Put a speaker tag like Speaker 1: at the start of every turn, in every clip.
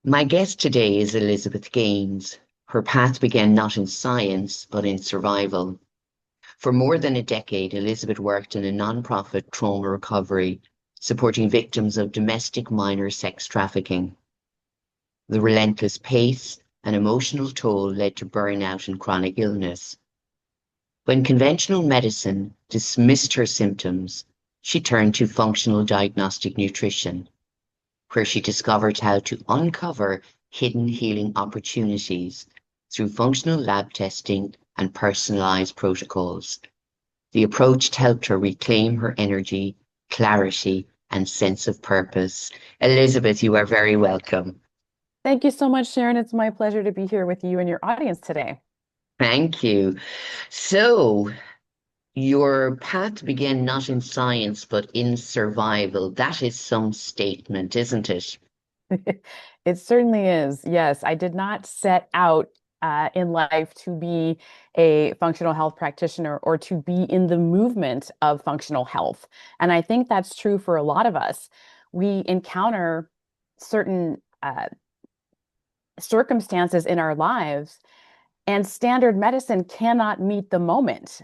Speaker 1: My guest today is Elizabeth Gaines. Her path began not in science, but in survival. For more than a decade, Elizabeth worked in a non-profit trauma recovery, supporting victims of domestic minor sex trafficking. The relentless pace and emotional toll led to burnout and chronic illness. When conventional medicine dismissed her symptoms, she turned to functional diagnostic nutrition, where she discovered how to uncover hidden healing opportunities through functional lab testing and personalized protocols. The approach helped her reclaim her energy, clarity, and sense of purpose. Elizabeth, you are very welcome.
Speaker 2: Thank you so much, Sharon. It's my pleasure to be here with you and your audience today.
Speaker 1: Thank you. So, your path began not in science, but in survival. That is some statement, isn't it?
Speaker 2: It certainly is. Yes, I did not set out in life to be a functional health practitioner or to be in the movement of functional health. And I think that's true for a lot of us. We encounter certain circumstances in our lives, and standard medicine cannot meet the moment.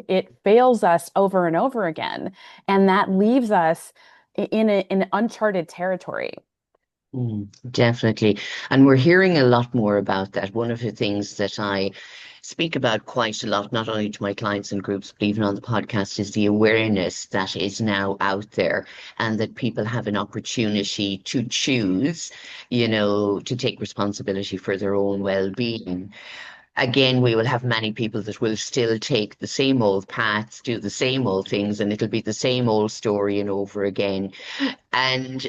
Speaker 2: It fails us over and over again, and that leaves us in uncharted territory.
Speaker 1: Definitely. And we're hearing a lot more about that. One of the things that I speak about quite a lot, not only to my clients and groups, but even on the podcast, is the awareness that is now out there and that people have an opportunity to choose, to take responsibility for their own well-being. Again, we will have many people that will still take the same old paths, do the same old things, and it'll be the same old story and over again. And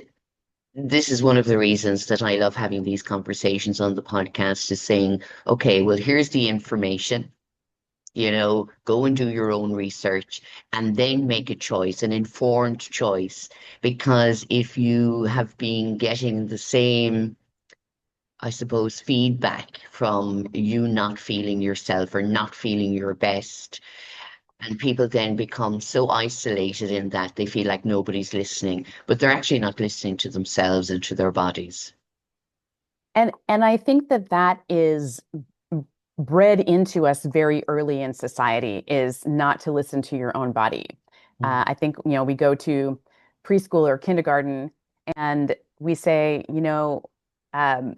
Speaker 1: this is one of the reasons that I love having these conversations on the podcast is saying, okay, well, here's the information, go and do your own research and then make a choice, an informed choice. Because if you have been getting the same, I suppose, feedback from you not feeling yourself or not feeling your best, and people then become so isolated in that they feel like nobody's listening, but they're actually not listening to themselves and to their bodies.
Speaker 2: And I think that that is bred into us very early in society is not to listen to your own body. I think, we go to preschool or kindergarten and we say, um,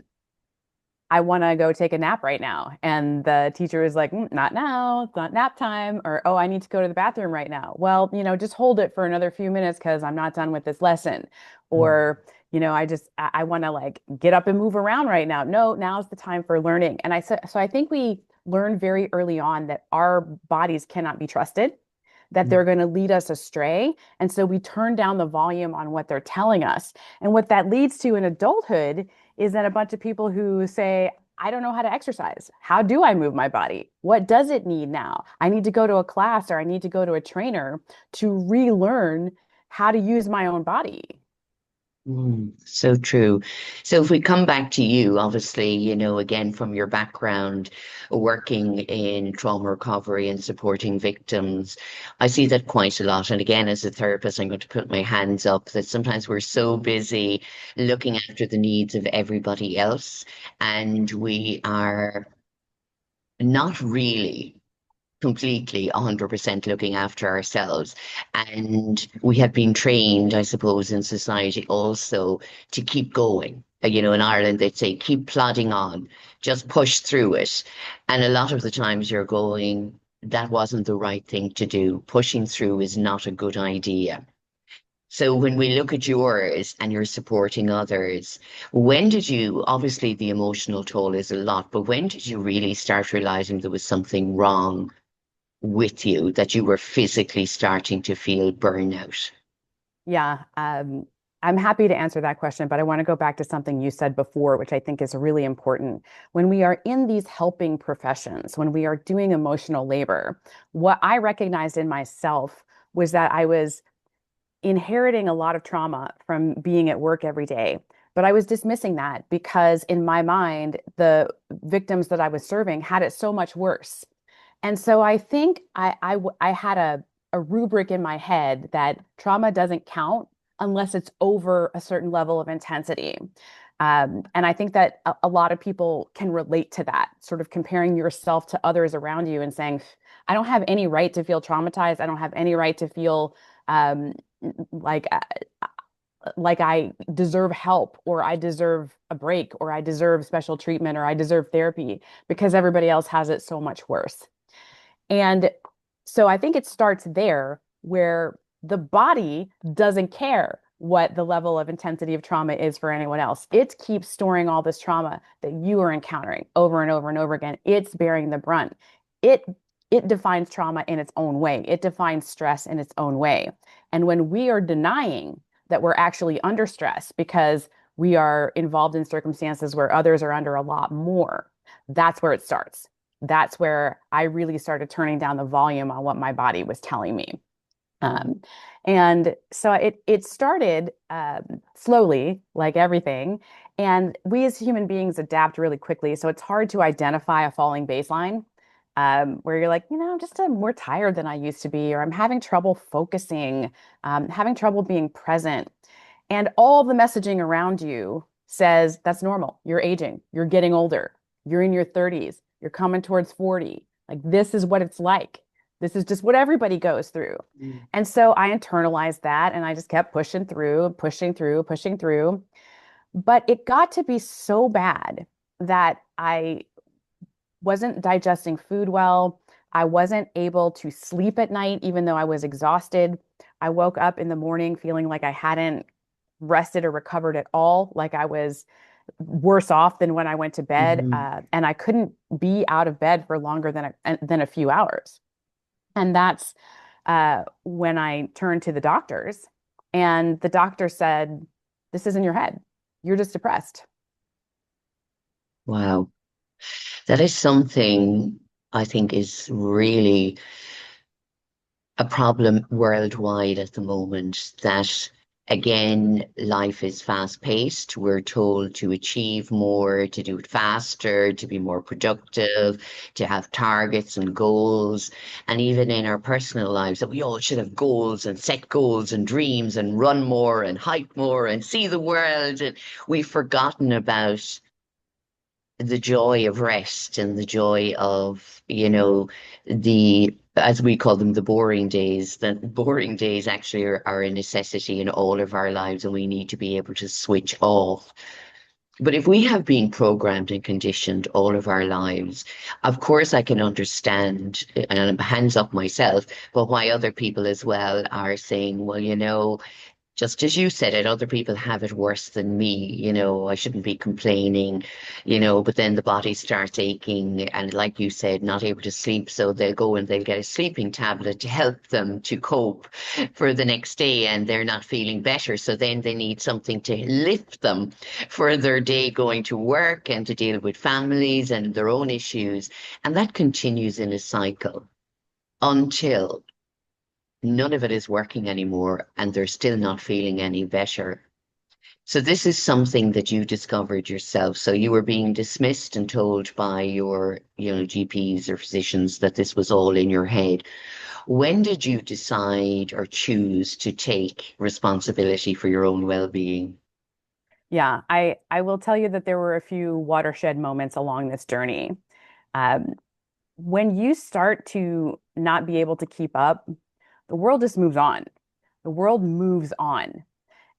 Speaker 2: I want to go take a nap right now. And the teacher is like, not now, it's not nap time. Or, oh, I need to go to the bathroom right now. Well, just hold it for another few minutes because I'm not done with this lesson.
Speaker 1: Mm.
Speaker 2: Or, I want to like get up and move around right now. No, now's the time for learning. And so I think we learn very early on that our bodies cannot be trusted, that
Speaker 1: Mm.
Speaker 2: they're going to lead us astray. And so we turn down the volume on what they're telling us. And what that leads to in adulthood is that a bunch of people who say, I don't know how to exercise. How do I move my body? What does it need now? I need to go to a class or I need to go to a trainer to relearn how to use my own body.
Speaker 1: So true. So if we come back to you, obviously, again, from your background, working in trauma recovery and supporting victims, I see that quite a lot. And again, as a therapist, I'm going to put my hands up that sometimes we're so busy looking after the needs of everybody else, and we are not really completely 100% looking after ourselves. And we have been trained, I suppose, in society also to keep going. In Ireland, they'd say, keep plodding on, just push through it. And a lot of the times you're going, that wasn't the right thing to do. Pushing through is not a good idea. So when we look at yours and you're supporting others, when did you, obviously the emotional toll is a lot, but when did you really start realizing there was something wrong with you, that you were physically starting to feel burnout?
Speaker 2: Yeah, I'm happy to answer that question, but I want to go back to something you said before, which I think is really important. When we are in these helping professions, when we are doing emotional labor, what I recognized in myself was that I was inheriting a lot of trauma from being at work every day. But I was dismissing that because in my mind, the victims that I was serving had it so much worse. And so I think I had a rubric in my head that trauma doesn't count unless it's over a certain level of intensity. And I think that a lot of people can relate to that, sort of comparing yourself to others around you and saying, I don't have any right to feel traumatized. I don't have any right to feel um, like like I deserve help, or I deserve a break, or I deserve special treatment, or I deserve therapy because everybody else has it so much worse. And so I think it starts there where the body doesn't care what the level of intensity of trauma is for anyone else. It keeps storing all this trauma that you are encountering over and over and over again. It's bearing the brunt. It it defines trauma in its own way. It defines stress in its own way. And when we are denying that we're actually under stress because we are involved in circumstances where others are under a lot more, that's where it starts. That's where I really started turning down the volume on what my body was telling me. Um, and so it started slowly, like everything. And we as human beings adapt really quickly. So it's hard to identify a falling baseline where you're like, I'm just more tired than I used to be, or I'm having trouble focusing, having trouble being present. And all the messaging around you says that's normal. You're aging, you're getting older, you're in your 30s, you're coming towards 40. Like, this is what it's like. This is just what everybody goes through.
Speaker 1: Mm.
Speaker 2: And so I internalized that and I just kept pushing through, pushing through, pushing through. But it got to be so bad that I wasn't digesting food well. I wasn't able to sleep at night, even though I was exhausted. I woke up in the morning feeling like I hadn't rested or recovered at all, like I was worse off than when I went to bed.
Speaker 1: Mhm.
Speaker 2: And I couldn't be out of bed for longer than a few hours. And that's when I turned to the doctors, and the doctor said, "This is in your head. You're just depressed."
Speaker 1: Wow. That is something I think is really a problem worldwide at the moment. That again, life is fast paced. We're told to achieve more, to do it faster, to be more productive, to have targets and goals. And even in our personal lives, that we all should have goals and set goals and dreams and run more and hike more and see the world. And we've forgotten about the joy of rest and the joy of, the, as we call them, the boring days. The boring days actually are a necessity in all of our lives, and we need to be able to switch off. But if we have been programmed and conditioned all of our lives, of course I can understand, and I'm hands up myself, but why other people as well are saying, well, just as you said it, other people have it worse than me. I shouldn't be complaining, but then the body starts aching. And like you said, not able to sleep. So they'll go and they'll get a sleeping tablet to help them to cope for the next day. And they're not feeling better. So then they need something to lift them for their day going to work and to deal with families and their own issues. And that continues in a cycle until none of it is working anymore and they're still not feeling any better. So this is something that you discovered yourself. So you were being dismissed and told by your, GPs or physicians that this was all in your head. When did you decide or choose to take responsibility for your own well-being?
Speaker 2: Yeah, I will tell you that there were a few watershed moments along this journey. Um, when you start to not be able to keep up, the world just moves on. The world moves on.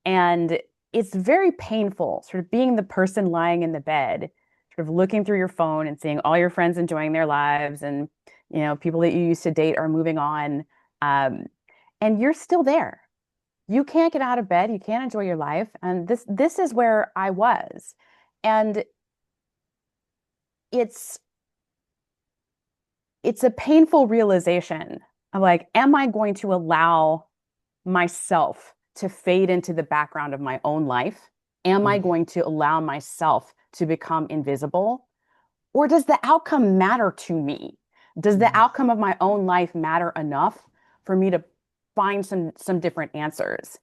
Speaker 2: And it's very painful, sort of being the person lying in the bed, sort of looking through your phone and seeing all your friends enjoying their lives, and people that you used to date are moving on. Um, and you're still there. You can't get out of bed, you can't enjoy your life. And this is where I was. And it's it's a painful realization of like, am I going to allow myself to fade into the background of my own life? Am I going to allow myself to become invisible? Or does the outcome matter to me? Does the
Speaker 1: Mhm.
Speaker 2: outcome of my own life matter enough for me to find some different answers?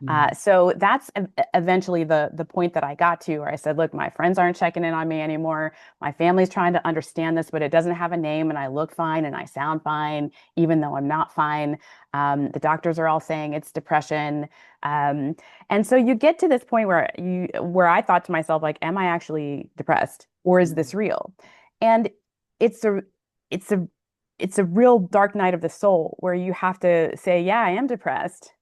Speaker 1: Mm.
Speaker 2: So that's eventually the point that I got to where I said, look, my friends aren't checking in on me anymore. My family's trying to understand this, but it doesn't have a name, and I look fine and I sound fine, even though I'm not fine. The doctors are all saying it's depression. Um, and so you get to this point where I thought to myself, like, am I actually depressed, or is this real? And it's a it's a it's a real dark night of the soul where you have to say, yeah, I am depressed,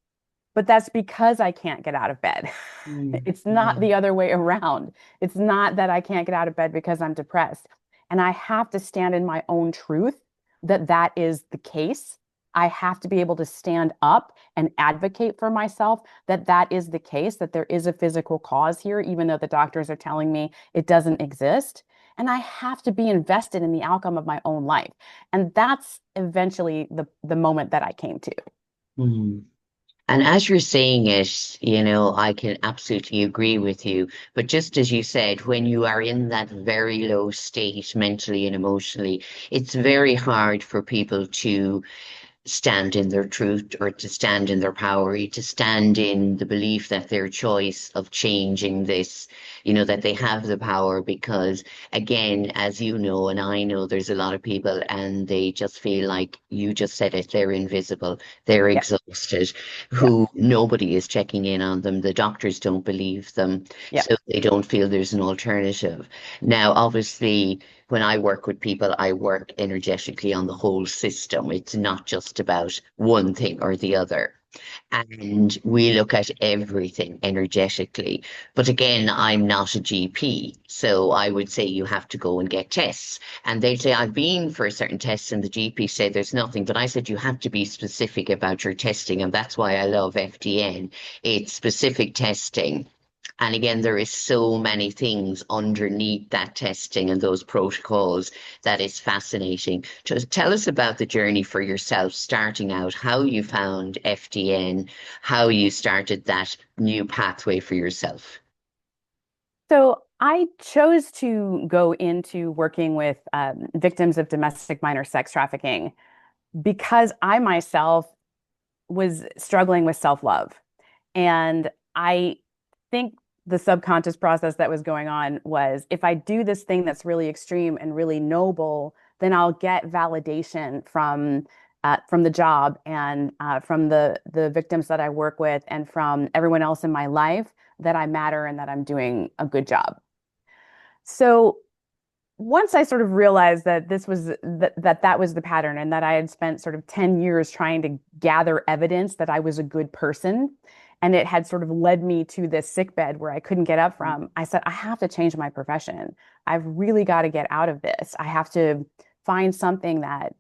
Speaker 2: but that's because I can't get out of bed.
Speaker 1: Mm.
Speaker 2: It's not
Speaker 1: Yeah.
Speaker 2: the other way around. It's not that I can't get out of bed because I'm depressed. And I have to stand in my own truth that that is the case. I have to be able to stand up and advocate for myself that that is the case, that there is a physical cause here, even though the doctors are telling me it doesn't exist. And I have to be invested in the outcome of my own life. And that's eventually the moment that I came to.
Speaker 1: Mm. And as you're saying it, I can absolutely agree with you. But just as you said, when you are in that very low state mentally and emotionally, it's very hard for people to stand in their truth or to stand in their power, to stand in the belief that their choice of changing this, that they have the power. Because again, as you know, and I know, there's a lot of people and they just feel like you just said it, they're invisible, they're
Speaker 2: Yeah,
Speaker 1: exhausted,
Speaker 2: yeah,
Speaker 1: who nobody is checking in on them. The doctors don't believe them,
Speaker 2: yeah.
Speaker 1: so they don't feel there's an alternative. Now, obviously, when I work with people, I work energetically on the whole system. It's not just about one thing or the other. And we look at everything energetically. But again, I'm not a GP. So I would say you have to go and get tests. And they'd say, I've been for certain tests, and the GP say there's nothing. But I said, you have to be specific about your testing. And that's why I love FDN. It's specific testing. And again, there is so many things underneath that testing and those protocols that is fascinating. Just tell us about the journey for yourself, starting out, how you found FDN, how you started that new pathway for yourself.
Speaker 2: So I chose to go into working with victims of domestic minor sex trafficking because I myself was struggling with self-love. And I think the subconscious process that was going on was if I do this thing that's really extreme and really noble, then I'll get validation from the job and from the victims that I work with and from everyone else in my life that I matter and that I'm doing a good job. So once I sort of realized that that was the pattern and that I had spent sort of 10 years trying to gather evidence that I was a good person and it had sort of led me to this sick bed where I couldn't get up from, I said, I have to change my profession. I've really got to get out of this. I have to find something that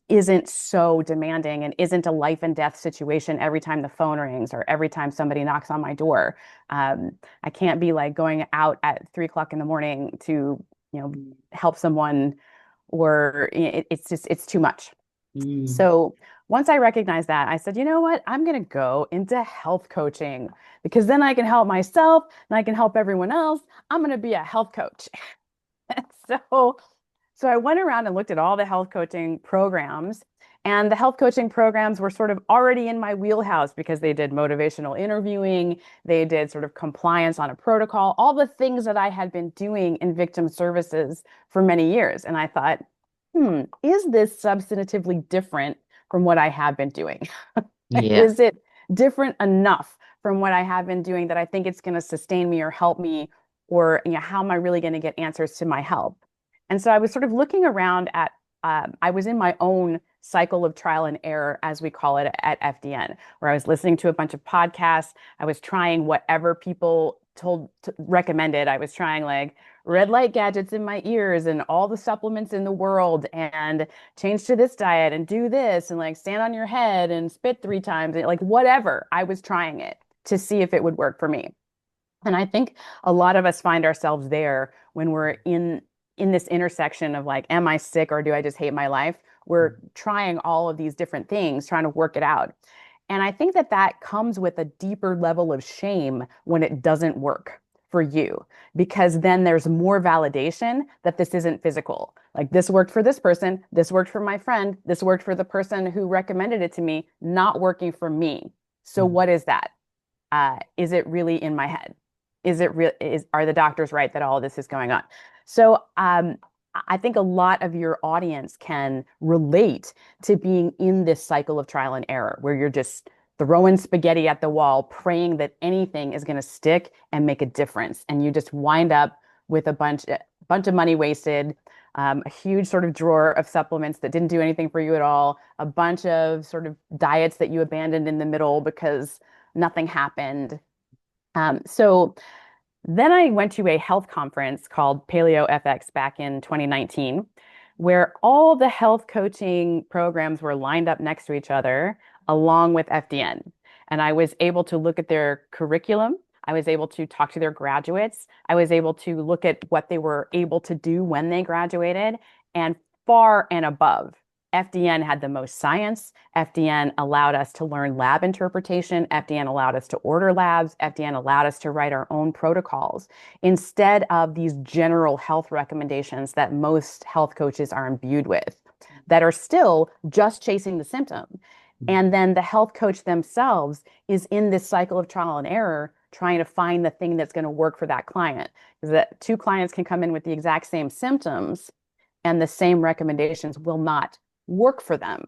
Speaker 2: isn't so demanding and isn't a life and death situation every time the phone rings or every time somebody knocks on my door. I can't be like going out at 3 o'clock in the morning to help someone, or it's too much.
Speaker 1: Mm.
Speaker 2: So once I recognized that, I said, you know what? I'm going to go into health coaching because then I can help myself and I can help everyone else. I'm going to be a health coach. So so I went around and looked at all the health coaching programs, and the health coaching programs were sort of already in my wheelhouse because they did motivational interviewing, they did sort of compliance on a protocol, all the things that I had been doing in victim services for many years. And I thought, is this substantively different from what I have been doing?
Speaker 1: Yeah.
Speaker 2: Is it different enough from what I have been doing that I think it's going to sustain me or help me, or how am I really going to get answers to my help? And so I was sort of looking around at, I was in my own cycle of trial and error, as we call it at FDN, where I was listening to a bunch of podcasts. I was trying whatever people recommended. I was trying like red light gadgets in my ears and all the supplements in the world and change to this diet and do this and like stand on your head and spit 3 times, like whatever. I was trying it to see if it would work for me. And I think a lot of us find ourselves there when we're in this intersection of like, am I sick or do I just hate my life? We're trying all of these different things, trying to work it out. And I think that that comes with a deeper level of shame when it doesn't work for you, because then there's more validation that this isn't physical. Like this worked for this person, this worked for my friend, this worked for the person who recommended it to me, not working for me. So what is that? Is it really in my head? Is it real? Are the doctors right that all of this is going on? So I think a lot of your audience can relate to being in this cycle of trial and error where you're just throwing spaghetti at the wall, praying that anything is going to stick and make a difference. And you just wind up with a bunch of money wasted, a huge sort of drawer of supplements that didn't do anything for you at all, a bunch of sort of diets that you abandoned in the middle because nothing happened. So then I went to a health conference called Paleo FX back in 2019, where all the health coaching programs were lined up next to each other, along with FDN. And I was able to look at their curriculum. I was able to talk to their graduates. I was able to look at what they were able to do when they graduated, and far and above. FDN had the most science. FDN allowed us to learn lab interpretation. FDN allowed us to order labs. FDN allowed us to write our own protocols instead of these general health recommendations that most health coaches are imbued with, that are still just chasing the symptom. And then the health coach themselves is in this cycle of trial and error, trying to find the thing that's going to work for that client. Because that two clients can come in with the exact same symptoms, and the same recommendations will not work for them.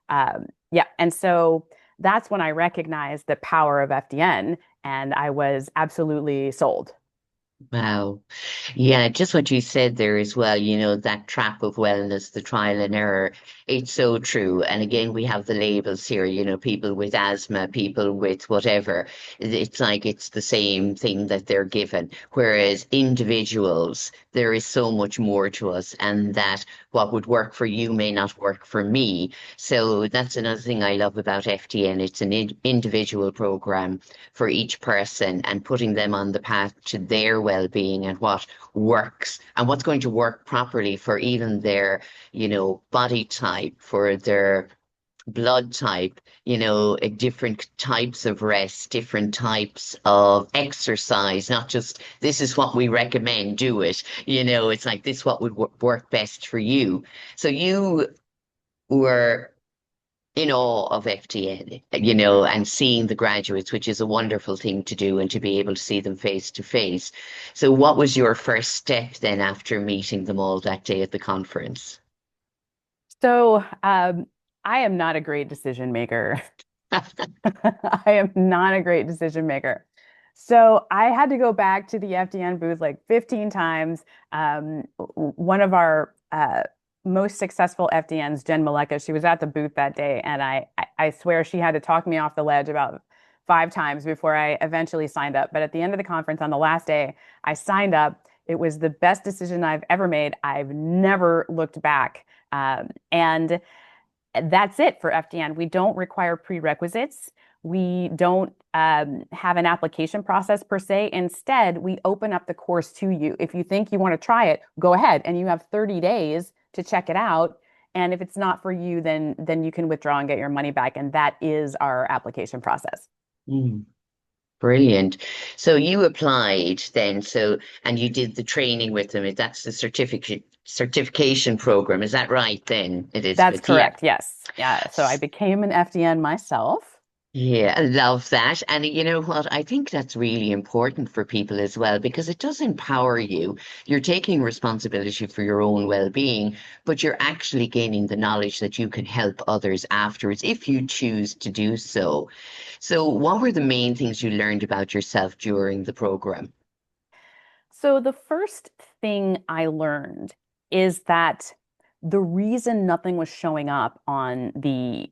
Speaker 2: Yeah. And so that's when I recognized the power of FDN, and I was absolutely sold.
Speaker 1: Wow. Yeah, just what you said there as well, that trap of wellness, the trial and error, it's so true. And again, we have the labels here, people with asthma, people with whatever. It's like it's the same thing that they're given. Whereas individuals, there is so much more to us, and that what would work for you may not work for me. So that's another thing I love about FTN. It's an individual program for each person, and putting them on the path to their well-being and what works and what's going to work properly for even their, body type, for their blood type, different types of rest, different types of exercise, not just this is what we recommend, do it. It's like this what would work best for you. So you were in awe of FTN, and seeing the graduates, which is a wonderful thing to do, and to be able to see them face to face. So, what was your first step then after meeting them all that day at the conference?
Speaker 2: So I am not a great decision maker. I am not a great decision maker. So I had to go back to the FDN booth like 15 times. One of our most successful FDNs, Jen Maleka, she was at the booth that day, and I swear she had to talk me off the ledge about 5 times before I eventually signed up. But at the end of the conference on the last day, I signed up. It was the best decision I've ever made. I've never looked back. And that's it for FDN. We don't require prerequisites. We don't have an application process per se. Instead, we open up the course to you. If you think you want to try it, go ahead, and you have 30 days to check it out. And if it's not for you, then you can withdraw and get your money back. And that is our application process.
Speaker 1: Mm, brilliant. So you applied then, and you did the training with them. That's the certification program. Is that right then,
Speaker 2: That's
Speaker 1: Elizabeth? Yeah.
Speaker 2: correct. Yes. Yeah. So I became an FDN myself.
Speaker 1: Yeah, I love that. And you know what? I think that's really important for people as well, because it does empower you. You're taking responsibility for your own well-being, but you're actually gaining the knowledge that you can help others afterwards if you choose to do so. So, what were the main things you learned about yourself during the program?
Speaker 2: So the first thing I learned is that the reason nothing was showing up on the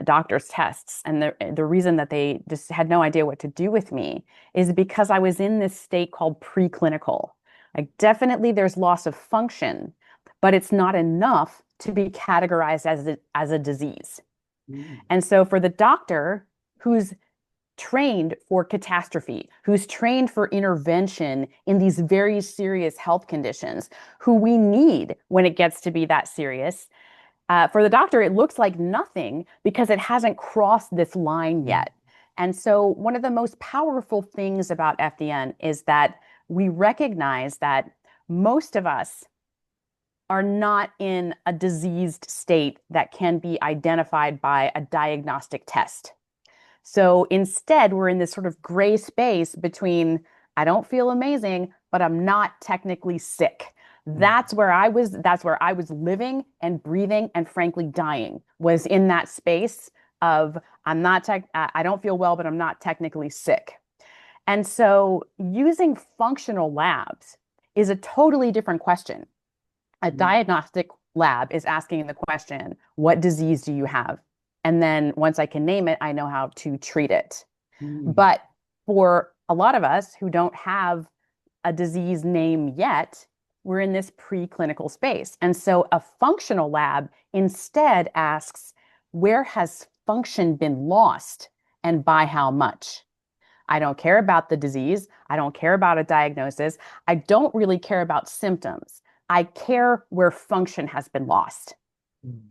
Speaker 2: doctor's tests, and the reason that they just had no idea what to do with me, is because I was in this state called preclinical. Like, definitely there's loss of function, but it's not enough to be categorized as a disease.
Speaker 1: Mm.
Speaker 2: And so for the doctor who's trained for catastrophe, who's trained for intervention in these very serious health conditions, who we need when it gets to be that serious. For the doctor, it looks like nothing because it hasn't crossed this line yet. And so, one of the most powerful things about FDN is that we recognize that most of us are not in a diseased state that can be identified by a diagnostic test. So instead, we're in this sort of gray space between I don't feel amazing, but I'm not technically sick. That's where I was living and breathing and frankly dying, was in that space of I don't feel well, but I'm not technically sick. And so using functional labs is a totally different question. A diagnostic lab is asking the question, what disease do you have? And then once I can name it, I know how to treat it.
Speaker 1: Mm.
Speaker 2: But for a lot of us who don't have a disease name yet, we're in this preclinical space. And so a functional lab instead asks, where has function been lost and by how much? I don't care about the disease. I don't care about a diagnosis. I don't really care about symptoms. I care where function has been lost.
Speaker 1: Mm.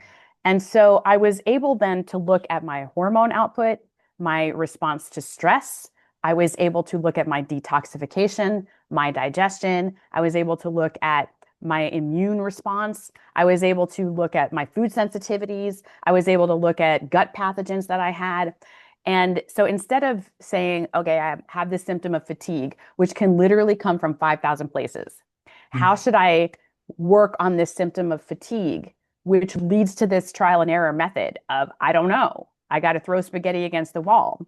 Speaker 2: And so I was able then to look at my hormone output, my response to stress. I was able to look at my detoxification, my digestion. I was able to look at my immune response. I was able to look at my food sensitivities. I was able to look at gut pathogens that I had. And so instead of saying, okay, I have this symptom of fatigue, which can literally come from 5,000 places, how should I work on this symptom of fatigue, which leads to this trial and error method of, I don't know, I got to throw spaghetti against the wall.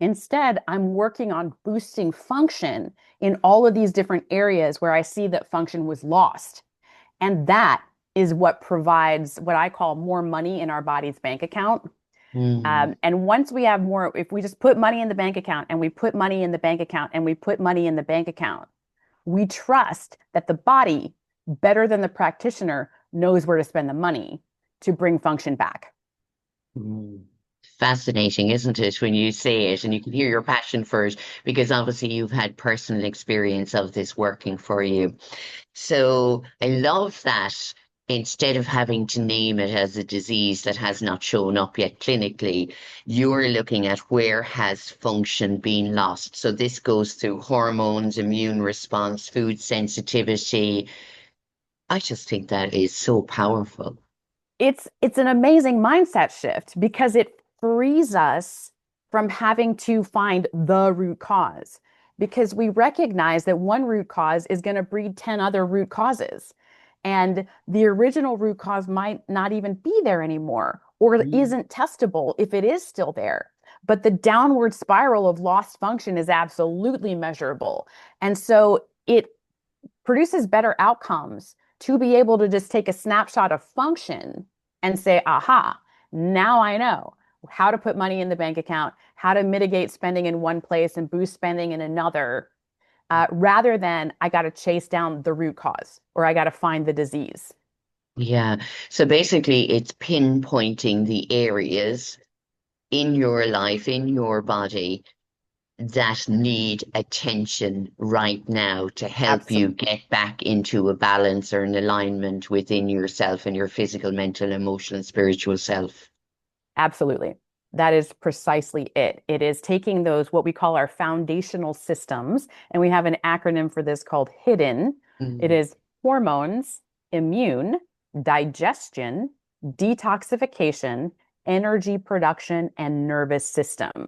Speaker 2: Instead, I'm working on boosting function in all of these different areas where I see that function was lost. And that is what provides what I call more money in our body's bank account.
Speaker 1: Mm.
Speaker 2: And once we have more, if we just put money in the bank account and we put money in the bank account and we put money in the bank account, we trust that the body, better than the practitioner, knows where to spend the money to bring function back.
Speaker 1: Mm. Fascinating, isn't it, when you say it and you can hear your passion for it because obviously you've had personal experience of this working for you. So I love that instead of having to name it as a disease that has not shown up yet clinically, you're looking at where has function been lost. So this goes through hormones, immune response, food sensitivity. I just think that is so powerful.
Speaker 2: It's an amazing mindset shift because it frees us from having to find the root cause, because we recognize that one root cause is going to breed 10 other root causes, and the original root cause might not even be there anymore or
Speaker 1: Mm.
Speaker 2: isn't testable if it is still there, but the downward spiral of lost function is absolutely measurable. And so it produces better outcomes to be able to just take a snapshot of function and say, aha, now I know how to put money in the bank account, how to mitigate spending in one place and boost spending in another, rather than I got to chase down the root cause or I got to find the disease.
Speaker 1: Yeah. So basically, it's pinpointing the areas in your life, in your body that need attention right now to help you
Speaker 2: Absolutely.
Speaker 1: get back into a balance or an alignment within yourself and your physical, mental, emotional, and spiritual self.
Speaker 2: Absolutely. That is precisely it. It is taking those, what we call our foundational systems, and we have an acronym for this called HIDDEN. It
Speaker 1: Mm.
Speaker 2: is hormones, immune, digestion, detoxification, energy production, and nervous system.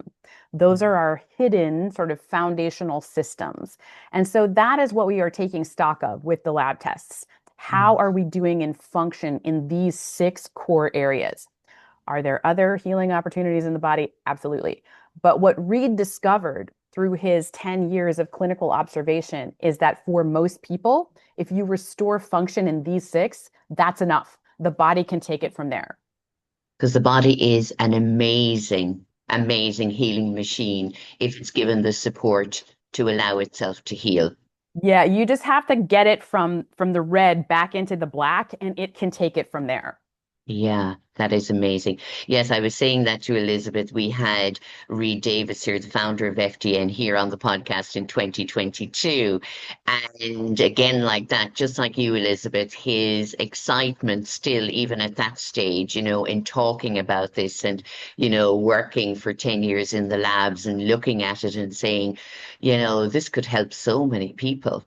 Speaker 2: Those are our hidden sort of foundational systems. And so that is what we are taking stock of with the lab tests. How
Speaker 1: Mm.
Speaker 2: are we doing in function in these six core areas? Are there other healing opportunities in the body? Absolutely. But what Reed discovered through his 10 years of clinical observation is that for most people, if you restore function in these six, that's enough. The body can take it from there.
Speaker 1: Because the body is an amazing, amazing healing machine if it's given the support to allow itself to heal.
Speaker 2: Yeah, you just have to get it from the red back into the black and it can take it from there.
Speaker 1: Yeah, that is amazing. Yes, I was saying that to Elizabeth. We had Reed Davis here, the founder of FDN, here on the podcast in 2022. And again, like that, just like you, Elizabeth, his excitement still, even at that stage, in talking about this and, working for 10 years in the labs and looking at it and saying, this could help so many people,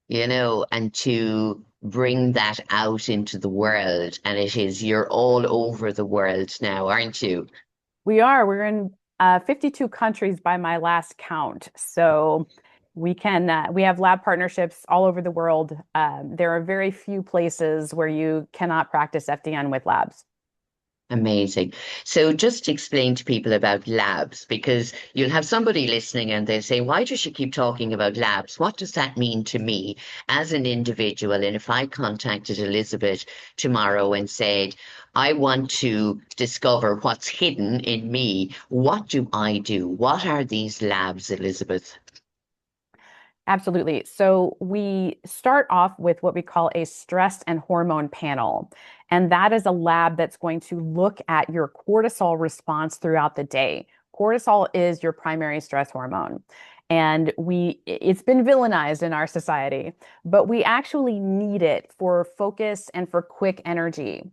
Speaker 1: and to bring that out into the world. And you're all over the world now, aren't you?
Speaker 2: We are. We're in 52 countries by my last count. So we have lab partnerships all over the world. There are very few places where you cannot practice FDN with labs.
Speaker 1: Amazing. So just explain to people about labs because you'll have somebody listening and they'll say, why does she keep talking about labs? What does that mean to me as an individual? And if I contacted Elizabeth tomorrow and said, I want to discover what's hidden in me, what do I do? What are these labs, Elizabeth?
Speaker 2: Absolutely. So we start off with what we call a stress and hormone panel. And that is a lab that's going to look at your cortisol response throughout the day. Cortisol is your primary stress hormone. And it's been villainized in our society, but we actually need it for focus and for quick energy.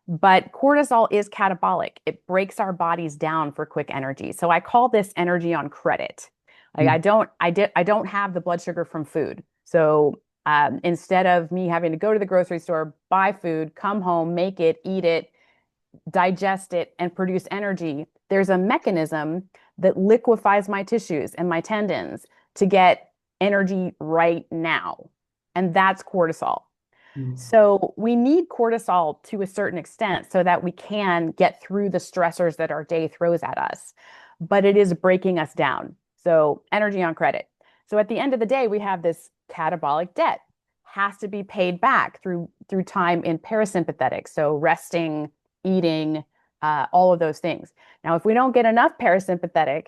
Speaker 2: But cortisol is catabolic. It breaks our bodies down for quick energy. So I call this energy on credit. Like I don't have the blood sugar from food. So instead of me having to go to the grocery store, buy food, come home, make it, eat it, digest it, and produce energy, there's a mechanism that liquefies my tissues and my tendons to get energy right now. And that's cortisol.
Speaker 1: Mm.
Speaker 2: So we need cortisol to a certain extent so that we can get through the stressors that our day throws at us. But it is breaking us down. So energy on credit. So at the end of the day, we have this catabolic debt has to be paid back through time in parasympathetic. So resting, eating, all of those things. Now, if we don't get enough parasympathetic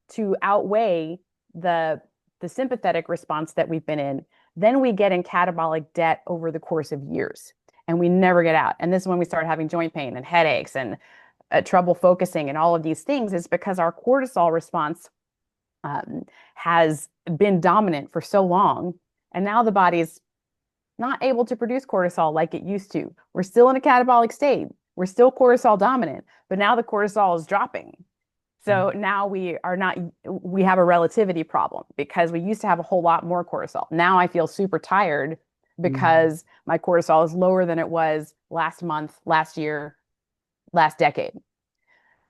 Speaker 2: to outweigh the sympathetic response that we've been in, then we get in catabolic debt over the course of years and we never get out. And this is when we start having joint pain and headaches and trouble focusing and all of these things is because our cortisol response has been dominant for so long. And now the body's not able to produce cortisol like it used to. We're still in a catabolic state. We're still cortisol dominant, but now the cortisol is dropping. So now we have a relativity problem because we used to have a whole lot more cortisol. Now I feel super tired because my cortisol is lower than it was last month, last year, last decade.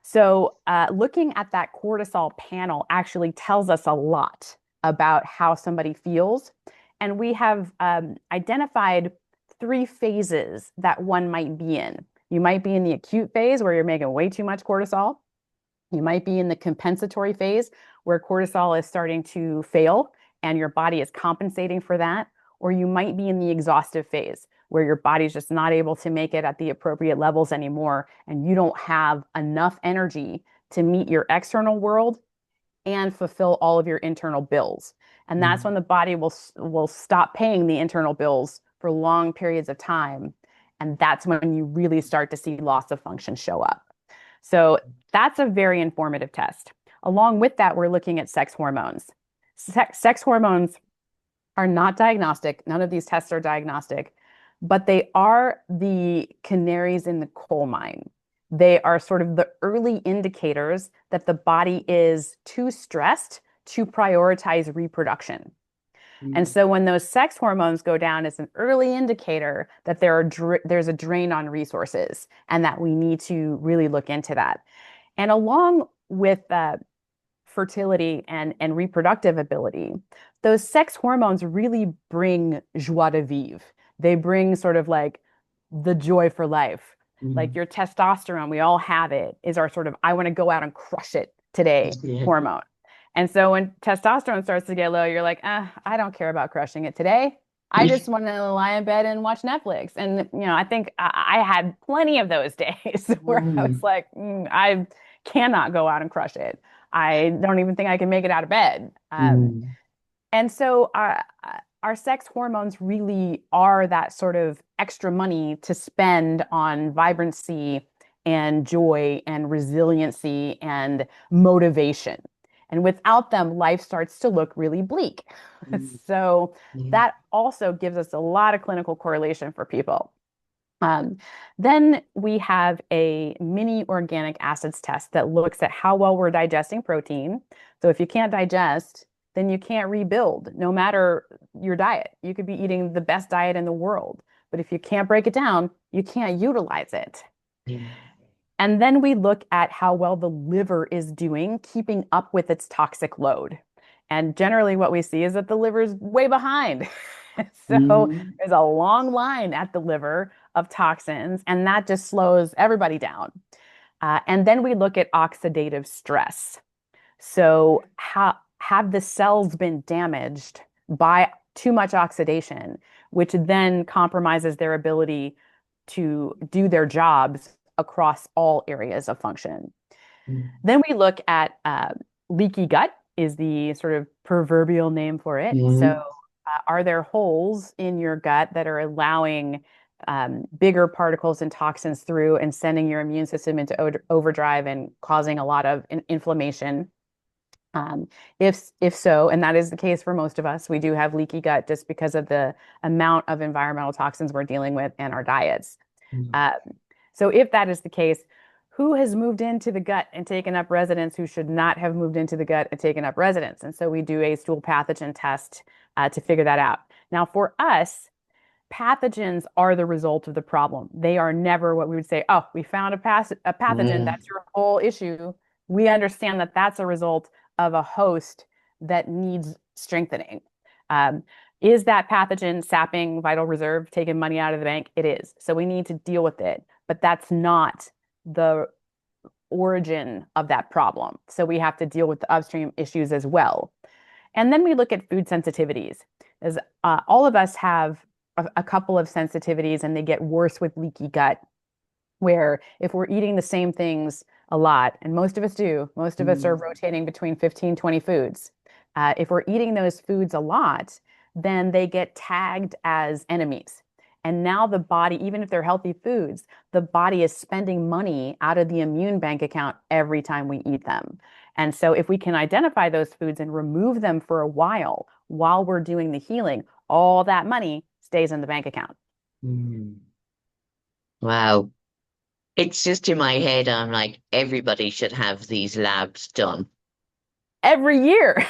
Speaker 2: So looking at that cortisol panel actually tells us a lot about how somebody feels. And we have identified 3 phases that one might be in. You might be in the acute phase where you're making way too much cortisol. You might be in the compensatory phase where cortisol is starting to fail and your body is compensating for that. Or you might be in the exhaustive phase where your body's just not able to make it at the appropriate levels anymore and you don't have enough energy to meet your external world and fulfill all of your internal bills. And that's when the body will stop paying the internal bills for long periods of time. And that's when you really start to see loss of function show up. So that's a very informative test. Along with that, we're looking at sex hormones. Sex hormones are not diagnostic. None of these tests are diagnostic, but they are the canaries in the coal mine. They are sort of the early indicators that the body is too stressed to prioritize reproduction. And so when those sex hormones go down, it's an early indicator that there's a drain on resources and that we need to really look into that. And along with fertility and reproductive ability, those sex hormones really bring joie de vivre. They bring sort of like the joy for life. Like your testosterone, we all have it, is our sort of, I want to go out and crush it today hormone. And so when testosterone starts to get low, you're like, I don't care about crushing it today. I just want to lie in bed and watch Netflix. And, I think I had plenty of those days where I was like, I cannot go out and crush it. I don't even think I can make it out of bed. And so our sex hormones really are that sort of extra money to spend on vibrancy and joy and resiliency and motivation. And without them, life starts to look really bleak. So that also gives us a lot of clinical correlation for people. Then we have a mini organic acids test that looks at how well we're digesting protein. So if you can't digest, then you can't rebuild, no matter your diet. You could be eating the best diet in the world, but if you can't break it down, you can't utilize it. And then we look at how well the liver is doing, keeping up with its toxic load. And generally, what we see is that the liver is way behind. So
Speaker 1: Mm,
Speaker 2: there's a long line at the liver of toxins, and that just slows everybody down. And then we look at oxidative stress. So, have the cells been damaged by too much oxidation, which then compromises their ability to do their jobs across all areas of function?
Speaker 1: mm,
Speaker 2: Then we look at leaky gut is the sort of proverbial name for it. So,
Speaker 1: mm,
Speaker 2: are there holes in your gut that are allowing bigger particles and toxins through and sending your immune system into overdrive and causing a lot of inflammation? Um, if so, and that is the case for most of us, we do have leaky gut just because of the amount of environmental toxins we're dealing with in our diets.
Speaker 1: mm.
Speaker 2: Uh, so if that is the case, who has moved into the gut and taken up residence who should not have moved into the gut and taken up residence? And so we do a stool pathogen test to figure that out. Now, for us, pathogens are the result of the problem. They are never what we would say, oh, we found a pathogen.
Speaker 1: Mm,
Speaker 2: That's your whole issue. We understand that that's a result of a host that needs strengthening. Um, is that pathogen sapping vital reserve, taking money out of the bank? It is. So we need to deal with it. But that's not the origin of that problem. So we have to deal with the upstream issues as well. And then we look at food sensitivities, as all of us have a couple of sensitivities, and they get worse with leaky gut. Where if we're eating the same things a lot, and most of us do, most of us are
Speaker 1: mm,
Speaker 2: rotating between 15, 20 foods. If we're eating those foods a lot, then they get tagged as enemies. And now the body, even if they're healthy foods, the body is spending money out of the immune bank account every time we eat them. And so if we can identify those foods and remove them for a while we're doing the healing, all that money stays in the bank account.
Speaker 1: mm. Wow. It's just in my head, I'm like, everybody should have these labs done.
Speaker 2: Every year.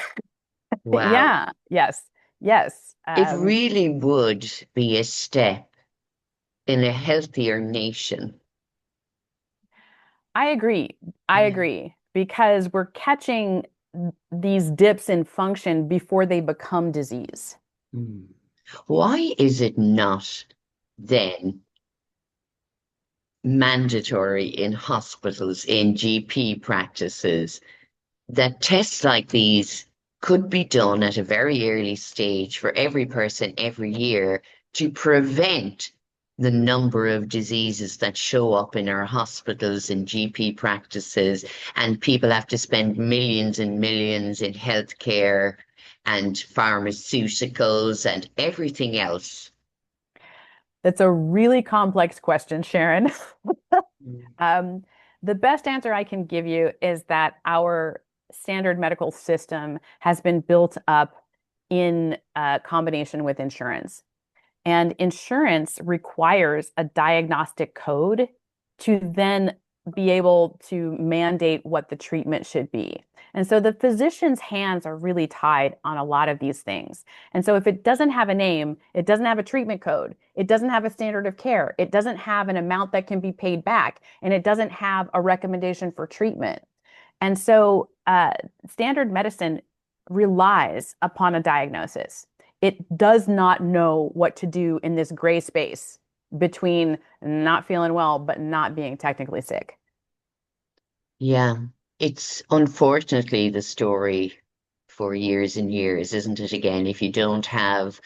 Speaker 1: Wow.
Speaker 2: Yeah, yes, yes.
Speaker 1: It really would be a step in a healthier nation.
Speaker 2: I agree. I
Speaker 1: Yeah.
Speaker 2: agree because we're catching these dips in function before they become disease.
Speaker 1: Mm. Why is it not then mandatory in hospitals, in GP practices, that tests like these could be done at a very early stage for every person every year to prevent the number of diseases that show up in our hospitals and GP practices, and people have to spend millions and millions in healthcare and pharmaceuticals and everything else.
Speaker 2: That's a really complex question, Sharon.
Speaker 1: Mm,
Speaker 2: Um, the best answer I can give you is that our standard medical system has been built up in combination with insurance. And insurance requires a diagnostic code to then be able to mandate what the treatment should be. And so the physician's hands are really tied on a lot of these things. And so if it doesn't have a name, it doesn't have a treatment code, it doesn't have a standard of care, it doesn't have an amount that can be paid back, and it doesn't have a recommendation for treatment. And so standard medicine relies upon a diagnosis. It does not know what to do in this gray space between not feeling well but not being technically sick.
Speaker 1: yeah, it's unfortunately the story for years and years, isn't it? Again, if you don't have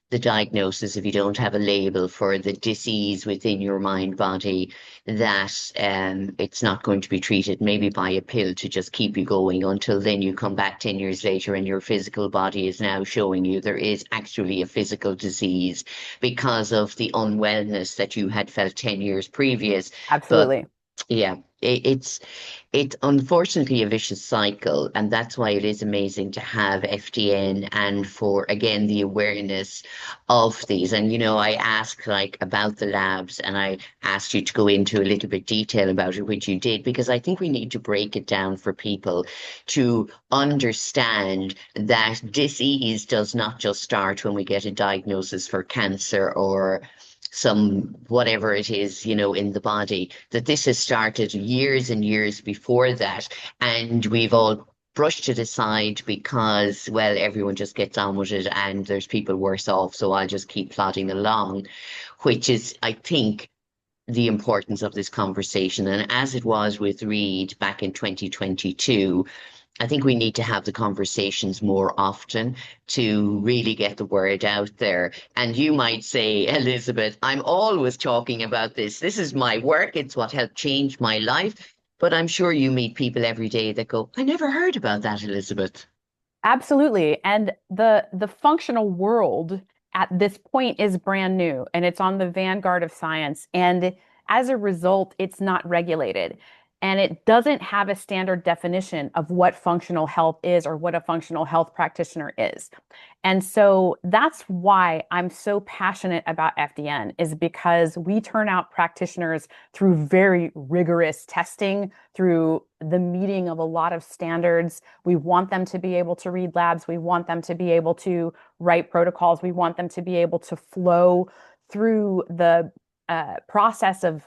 Speaker 1: the diagnosis, if you don't have a label for the disease within your mind body, that it's not going to be treated maybe by a pill to just keep you going until then you come back 10 years later and your physical body is now showing you there is actually a physical disease because of the unwellness that you had felt 10 years previous. But
Speaker 2: Absolutely.
Speaker 1: yeah, it's unfortunately a vicious cycle, and that's why it is amazing to have FDN and for again the awareness of these. And I asked like about the labs, and I asked you to go into a little bit detail about it, which you did, because I think we need to break it down for people to understand that disease does not just start when we get a diagnosis for cancer or some whatever it is, in the body, that this has started years and years before that. And we've all brushed it aside because, well, everyone just gets on with it and there's people worse off. So I'll just keep plodding along, which is, I think, the importance of this conversation. And as it was with Reed back in 2022, I think we need to have the conversations more often to really get the word out there. And you might say, Elizabeth, I'm always talking about this. This is my work. It's what helped change my life. But I'm sure you meet people every day that go, I never heard about that, Elizabeth.
Speaker 2: Absolutely. And the functional world at this point is brand new and it's on the vanguard of science. And as a result, it's not regulated. And it doesn't have a standard definition of what functional health is or what a functional health practitioner is. And so that's why I'm so passionate about FDN, is because we turn out practitioners through very rigorous testing, through the meeting of a lot of standards. We want them to be able to read labs. We want them to be able to write protocols. We want them to be able to flow through the process of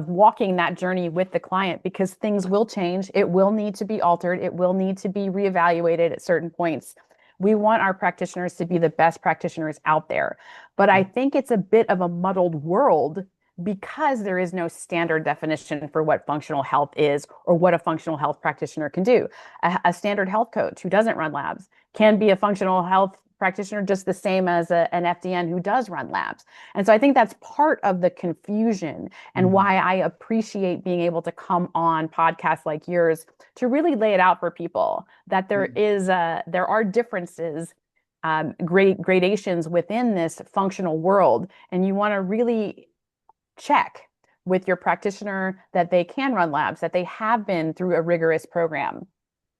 Speaker 2: walking that journey with the client, because things will change. It will need to be altered. It will need to be reevaluated at certain points. We want our practitioners to be the best practitioners out there. But I think it's a bit of a muddled world because there is no standard definition for what functional health is or what a functional health practitioner can do. A standard health coach who doesn't run labs can be a functional health practitioner just the same as an FDN who does run labs. And so I think that's part of the confusion and why I appreciate being able to come on podcasts like yours to really lay it out for people that there are differences, gradations within this functional world, and you want to really check with your practitioner that they can run labs, that they have been through a rigorous program.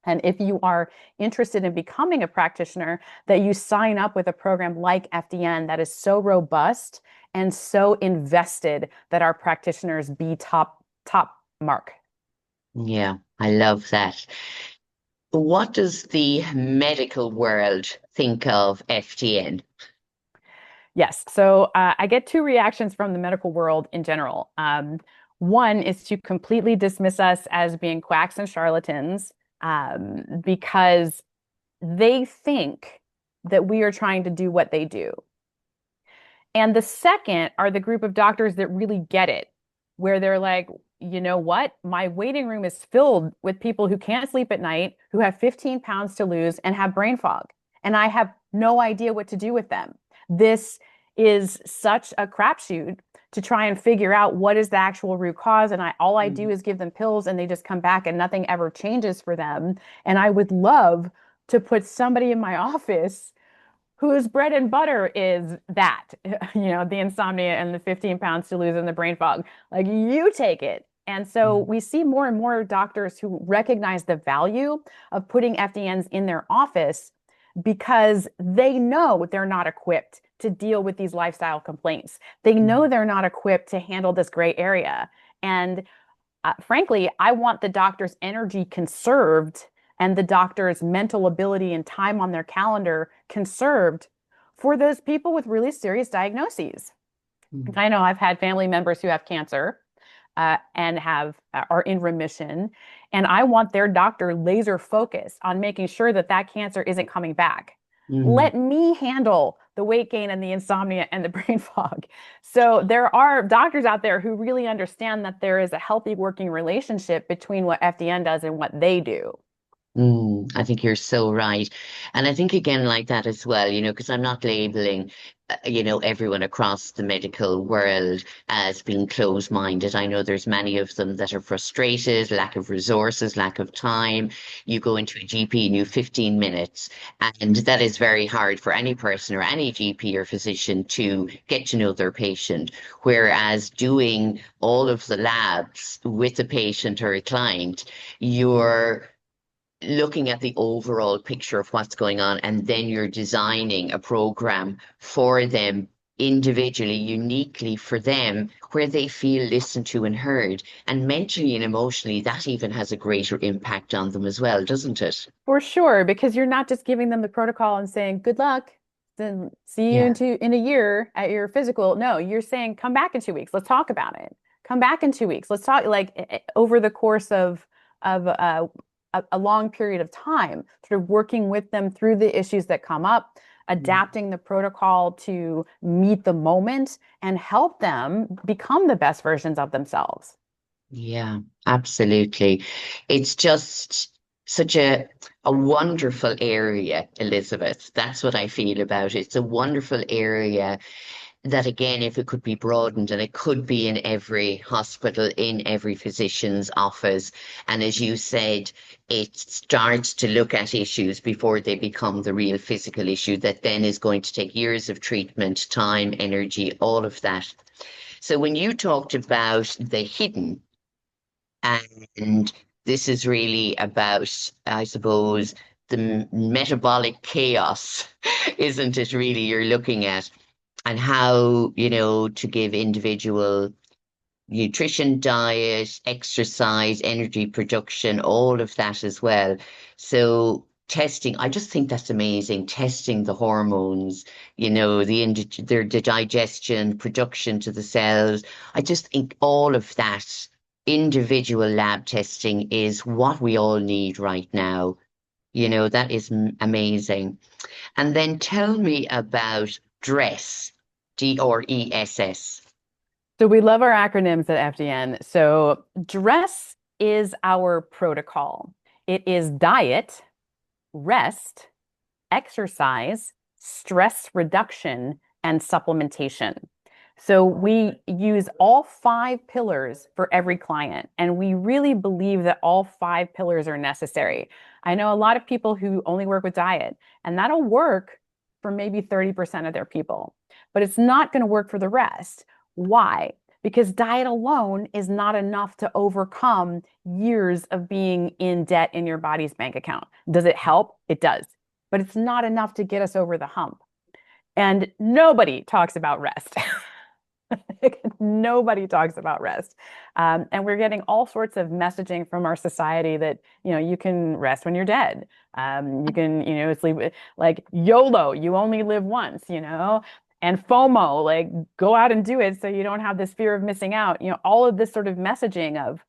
Speaker 2: And if you are interested in becoming a practitioner, that you sign up with a program like FDN that is so robust and so invested that our practitioners be top mark.
Speaker 1: Yeah, I love that. What does the medical world think of FTN?
Speaker 2: Yes. So I get two reactions from the medical world in general. One is to completely dismiss us as being quacks and charlatans, because they think that we are trying to do what they do. And the second are the group of doctors that really get it, where they're like, you know what? My waiting room is filled with people who can't sleep at night, who have 15 pounds to lose and have brain fog. And I have no idea what to do with them. This is such a crapshoot to try and figure out what is the actual root cause. And all I do is give them pills and they just come back and nothing ever changes for them. And I would love to put somebody in my office whose bread and butter is that, the insomnia and the 15 pounds to lose and the brain fog. Like, you take it. And so we see more and more doctors who recognize the value of putting FDNs in their office because they know they're not equipped to deal with these lifestyle complaints. They know they're not equipped to handle this gray area. And frankly, I want the doctor's energy conserved and the doctor's mental ability and time on their calendar conserved for those people with really serious diagnoses. I know I've had family members who have cancer and are in remission, and I want their doctor laser focused on making sure that that cancer isn't coming back. Let me handle the weight gain and the insomnia and the brain fog. So there are doctors out there who really understand that there is a healthy working relationship between what FDN does and what they do.
Speaker 1: I think you're so right. And I think again, like that as well, because I'm not labeling, everyone across the medical world as being closed-minded. I know there's many of them that are frustrated, lack of resources, lack of time. You go into a GP and you have 15 minutes, and that is very hard for any person or any GP or physician to get to know their patient. Whereas doing all of the labs with a patient or a client, you're looking at the overall picture of what's going on, and then you're designing a program for them individually, uniquely for them, where they feel listened to and heard. And mentally and emotionally, that even has a greater impact on them as well, doesn't it?
Speaker 2: For sure, because you're not just giving them the protocol and saying, good luck. then see you
Speaker 1: Yeah.
Speaker 2: in a year at your physical. No, you're saying come back in 2 weeks. Let's talk about it. Come back in 2 weeks. Let's talk like over the course of a long period of time, sort of working with them through the issues that come up, adapting the protocol to meet the moment and help them become the best versions of themselves.
Speaker 1: Yeah, absolutely. It's just such a wonderful area, Elizabeth. That's what I feel about it. It's a wonderful area that again, if it could be broadened and it could be in every hospital, in every physician's office. And as you said, it starts to look at issues before they become the real physical issue that then is going to take years of treatment, time, energy, all of that. So when you talked about the hidden, and this is really about, I suppose, the metabolic chaos, isn't it really, you're looking at, and how, to give individual nutrition, diet, exercise, energy production, all of that as well. So testing, I just think that's amazing. Testing the hormones, the digestion, production to the cells. I just think all of that individual lab testing is what we all need right now. That is amazing. And then tell me about DRESS, DRESS.
Speaker 2: So we love our acronyms at FDN. So DRESS is our protocol. It is diet, rest, exercise, stress reduction, and supplementation. So we use all 5 pillars for every client, and we really believe that all 5 pillars are necessary. I know a lot of people who only work with diet, and that'll work for maybe 30% of their people, but it's not going to work for the rest. Why? Because diet alone is not enough to overcome years of being in debt in your body's bank account. Does it help? It does, but it's not enough to get us over the hump. And nobody talks about rest. Nobody talks about rest. And we're getting all sorts of messaging from our society that, you can rest when you're dead. You can, sleep like YOLO, you only live once, and FOMO, like go out and do it so you don't have this fear of missing out. All of this sort of messaging of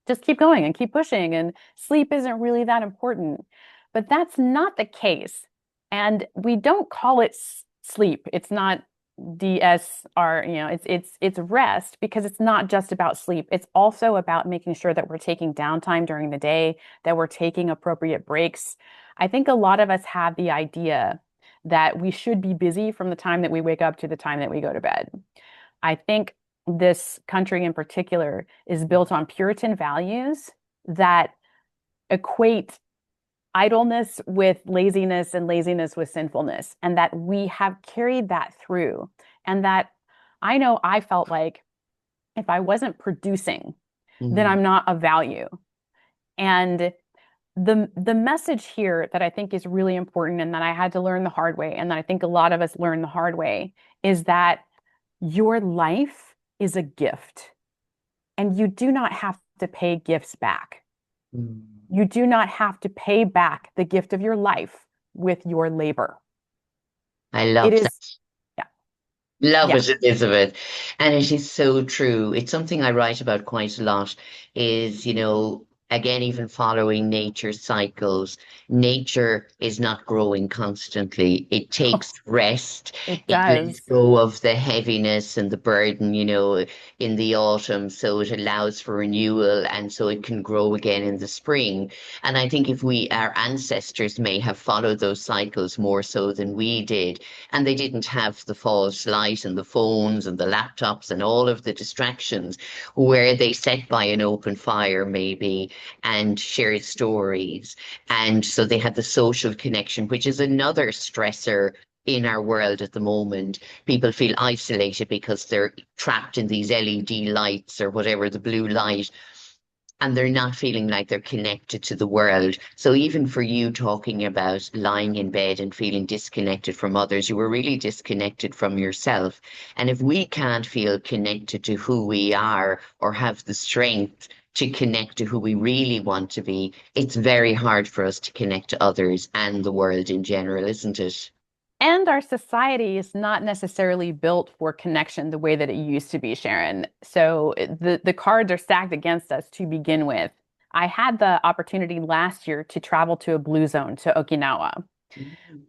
Speaker 2: just keep going and keep pushing, and sleep isn't really that important. But that's not the case. And we don't call it sleep. It's not DSR, it's rest, because it's not just about sleep. It's also about making sure that we're taking downtime during the day, that we're taking appropriate breaks. I think a lot of us have the idea that we should be busy from the time that we wake up to the time that we go to bed. I think this country in particular is built on Puritan values that equate idleness with laziness and laziness with sinfulness, and that we have carried that through. And that I know I felt like if I wasn't producing, then
Speaker 1: Mm.
Speaker 2: I'm not of value. And the message here that I think is really important, and that I had to learn the hard way, and that I think a lot of us learn the hard way, is that your life is a gift, and you do not have to pay gifts back.
Speaker 1: Mm.
Speaker 2: You do not have to pay back the gift of your life with your labor.
Speaker 1: I
Speaker 2: It
Speaker 1: love that.
Speaker 2: is, yeah,
Speaker 1: Love
Speaker 2: yeah.
Speaker 1: it, Elizabeth. And it is so true. It's something I write about quite a lot is, again, even following nature's cycles. Nature is not growing constantly. It takes rest.
Speaker 2: It
Speaker 1: It lets
Speaker 2: does.
Speaker 1: go of the heaviness and the burden, in the autumn. So it allows for renewal and so it can grow again in the spring. And I think if our ancestors may have followed those cycles more so than we did, and they didn't have the false light and the phones and the laptops and all of the distractions, where they sat by an open fire maybe and shared stories. And so they had the social connection, which is another stressor in our world at the moment. People feel isolated because they're trapped in these LED lights or whatever, the blue light, and they're not feeling like they're connected to the world. So even for you talking about lying in bed and feeling disconnected from others, you were really disconnected from yourself. And if we can't feel connected to who we are or have the strength to connect to who we really want to be, it's very hard for us to connect to others and the world in general, isn't it?
Speaker 2: And our society is not necessarily built for connection the way that it used to be, Sharon. So the cards are stacked against us to begin with. I had the opportunity last year to travel to a blue zone, to Okinawa.
Speaker 1: Mm.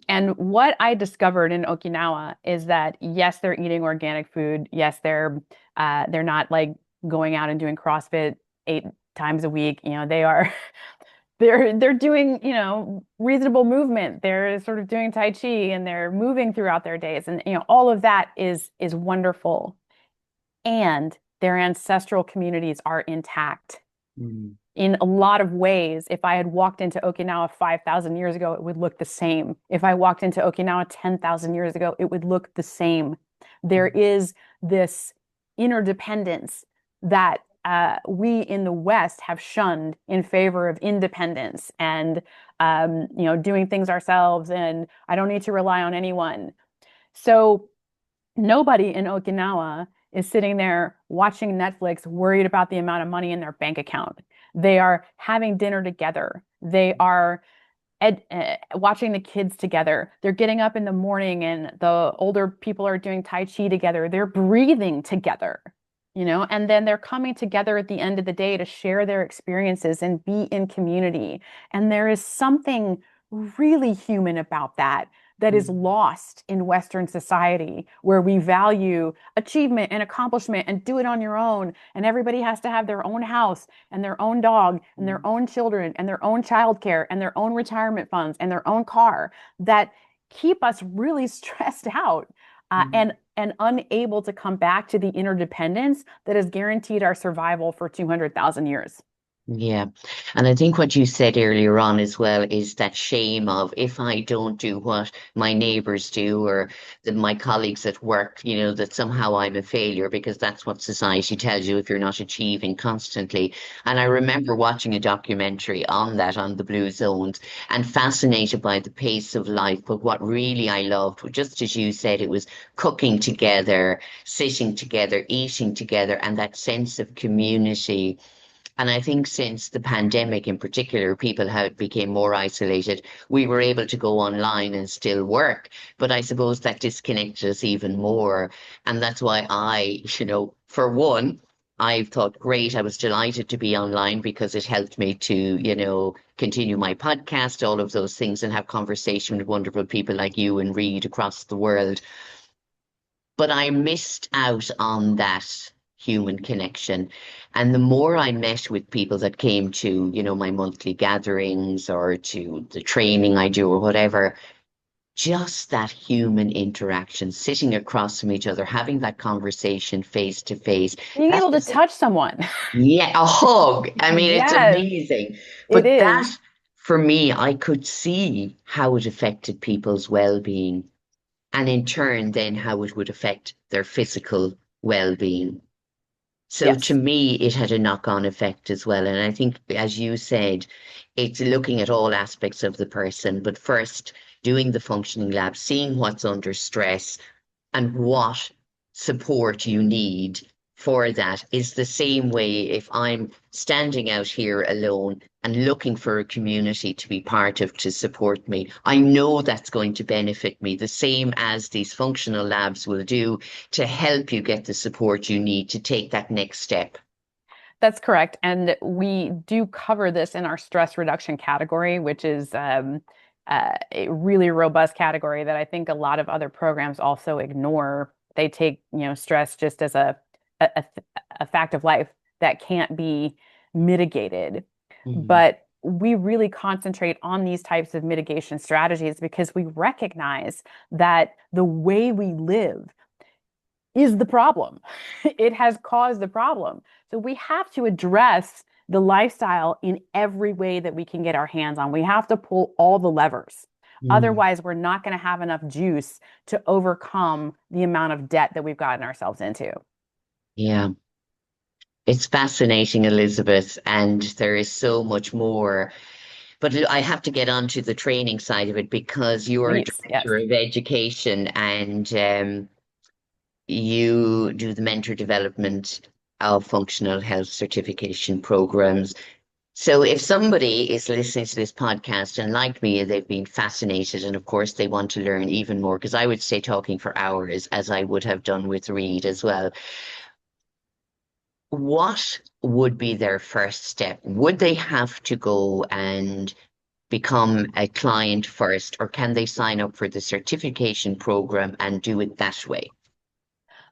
Speaker 2: And what I discovered in Okinawa is that yes, they're eating organic food. Yes, they're not like going out and doing CrossFit 8 times a week. You know, they are they're doing, reasonable movement. They're sort of doing Tai Chi and they're moving throughout their days. And all of that is wonderful. And their ancestral communities are intact.
Speaker 1: Mm.
Speaker 2: In a lot of ways, if I had walked into Okinawa 5,000 years ago, it would look the same. If I walked into Okinawa 10,000 years ago, it would look the same. There is this interdependence that we in the West have shunned in favor of independence and doing things ourselves, and I don't need to rely on anyone. So nobody in Okinawa is sitting there watching Netflix, worried about the amount of money in their bank account. They are having dinner together. They are watching the kids together. They're getting up in the morning and the older people are doing Tai Chi together. They're breathing together, and then they're coming together at the end of the day to share their experiences and be in community. And there is something really human about that that is
Speaker 1: Mm.
Speaker 2: lost in Western society, where we value achievement and accomplishment and do it on your own. And everybody has to have their own house and their own dog and their
Speaker 1: Mm.
Speaker 2: own children and their own childcare and their own retirement funds and their own car that keep us really stressed out
Speaker 1: Mm.
Speaker 2: and unable to come back to the interdependence that has guaranteed our survival for 200,000 years.
Speaker 1: Yeah. And I think what you said earlier on as well is that shame of if I don't do what my neighbors do or my colleagues at work, that somehow I'm a failure because that's what society tells you if you're not achieving constantly. And I remember watching a documentary on that, on the blue zones, and fascinated by the pace of life. But what really I loved, just as you said, it was cooking together, sitting together, eating together, and that sense of community. And I think since the pandemic in particular, people have became more isolated. We were able to go online and still work, but I suppose that disconnected us even more. And that's why for one, I thought, great, I was delighted to be online because it helped me to, continue my podcast, all of those things, and have conversation with wonderful people like you and Reed across the world. But I missed out on that human connection. And the more I met with people that came to, my monthly gatherings or to the training I do or whatever, just that human interaction, sitting across from each other, having that conversation face to face,
Speaker 2: Being
Speaker 1: that's
Speaker 2: able to
Speaker 1: just,
Speaker 2: touch someone.
Speaker 1: yeah, a hug. I mean, it's
Speaker 2: Yes,
Speaker 1: amazing.
Speaker 2: it
Speaker 1: But
Speaker 2: is.
Speaker 1: that, for me, I could see how it affected people's well-being and in turn, then how it would affect their physical well-being. So to
Speaker 2: Yes.
Speaker 1: me, it had a knock-on effect as well. And I think, as you said, it's looking at all aspects of the person, but first doing the functioning lab, seeing what's under stress, and what support you need for that is the same way if I'm standing out here alone and looking for a community to be part of to support me. I know that's going to benefit me the same as these functional labs will do to help you get the support you need to take that next step.
Speaker 2: That's correct. And we do cover this in our stress reduction category, which is a really robust category that I think a lot of other programs also ignore. They take, stress just as a, a fact of life that can't be mitigated.
Speaker 1: Mm.
Speaker 2: But we really concentrate on these types of mitigation strategies because we recognize that the way we live is the problem. It has caused the problem. So we have to address the lifestyle in every way that we can get our hands on. We have to pull all the levers.
Speaker 1: Mm.
Speaker 2: Otherwise, we're not going to have enough juice to overcome the amount of debt that we've gotten ourselves into.
Speaker 1: Yeah, it's fascinating, Elizabeth, and there is so much more. But I have to get on to the training side of it because you're a
Speaker 2: Please, yes.
Speaker 1: director of education and you do the mentor development of functional health certification programs. So if somebody is listening to this podcast and like me, they've been fascinated and of course they want to learn even more, because I would stay talking for hours as I would have done with Reed as well. What would be their first step? Would they have to go and become a client first, or can they sign up for the certification program and do it that way?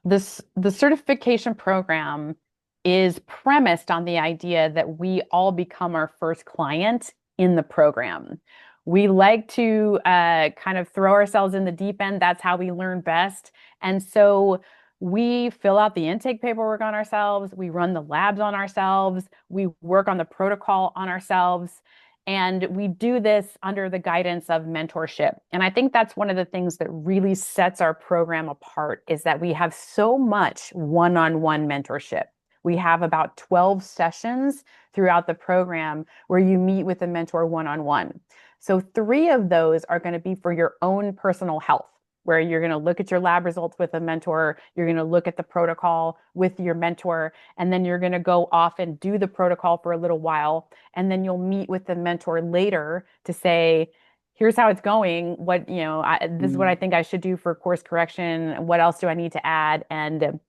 Speaker 2: The certification program is premised on the idea that we all become our first client in the program. We like to kind of throw ourselves in the deep end. That's how we learn best. And so we fill out the intake paperwork on ourselves. We run the labs on ourselves. We work on the protocol on ourselves. And we do this under the guidance of mentorship. And I think that's one of the things that really sets our program apart is that we have so much one-on-one mentorship. We have about 12 sessions throughout the program where you meet with a mentor one-on-one. So 3 of those are going to be for your own personal health, where you're going to look at your lab results with a mentor, you're going to look at the protocol with your mentor, and then you're going to go off and do the protocol for a little while, and then you'll meet with the mentor later to say, here's how it's going. This is what I think I should do for course correction. What else do I need to add? And